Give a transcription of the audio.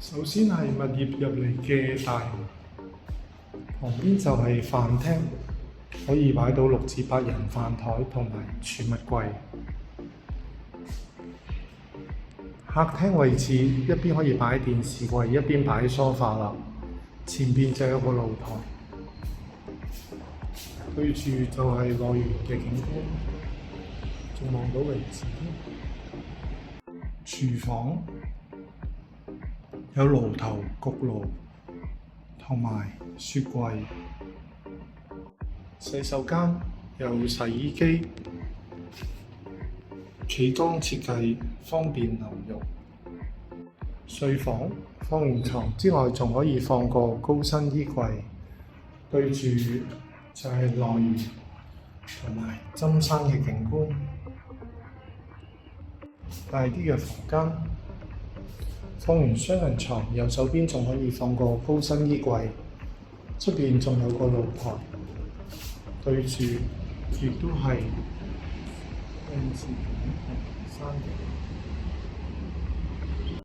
首先係物業入嚟嘅大門，旁邊就係飯廳，可以擺到6至8人飯台同埋儲物櫃。客廳位置一邊可以擺電視櫃，一邊擺梳化啦。前邊就有個露台，對住就係內園嘅景觀，仲望到泳池添。廚房有爐頭、焗爐同埋雪櫃。洗手間有洗衣機，企缸設計方便流浴。睡房放完床之外，仲可以放個高身衣櫃，對住就係內園同埋針山嘅景觀。大啲嘅房間，放完雙人床，右手邊仲可以放個高身衣櫃，出邊仲有個露台，對住亦都係泳池同山景。